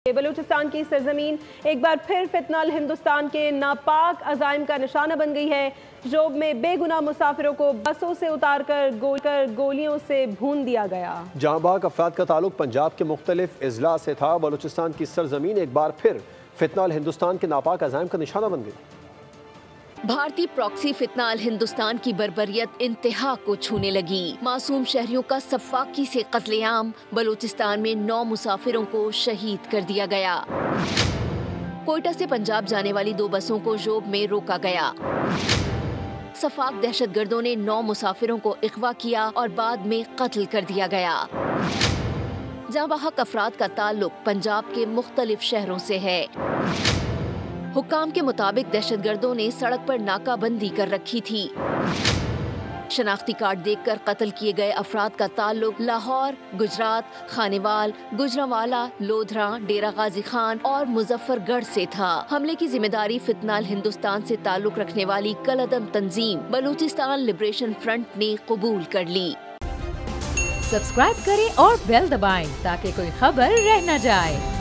बलूचिस्तान की सरजमीन एक बार फिर फितनल हिंदुस्तान के नापाक अजाइम का निशाना बन गई है। जोब में बेगुनाह मुसाफिरों को बसों से उतारकर गोलियों से भून दिया गया। जहां बाग अफराद का ताल्लुक पंजाब के मुख्तलिफ अजला से था, बलूचिस्तान की सरजमीन एक बार फिर फितनल हिंदुस्तान के नापाक अजाइम का निशाना बन गई। भारतीय प्रॉक्सी फितनाल हिंदुस्तान की बर्बरियत इंतहा को छूने लगी। मासूम शहरियों का सफाकी से कत्लेआम। बलूचिस्तान में 9 मुसाफिरों को शहीद कर दिया गया। कोयटा से पंजाब जाने वाली 2 बसों को जोब में रोका गया। सफाक दहशतगर्दों ने 9 मुसाफिरों को अगवा किया और बाद में कत्ल कर दिया गया। जहां बहक अफराद का ताल्लुक पंजाब के मुख्तलिफ शहरों से है। हुक्काम के मुताबिक दहशतगर्दों ने सड़क पर नाकाबंदी कर रखी थी। शनाख्ती कार्ड देखकर कत्ल किए गए अफराद का ताल्लुक लाहौर, गुजरात, खानेवाल, गुजरांवाला, लोधरा, डेरा गाजी खान और मुजफ्फरगढ़ से था। हमले की जिम्मेदारी फितनाल हिंदुस्तान से ताल्लुक रखने वाली कलअदम तंजीम बलूचिस्तान लिबरेशन फ्रंट ने कबूल कर ली। सब्सक्राइब करें और बेल दबाएं ताकि कोई खबर रह न जाए।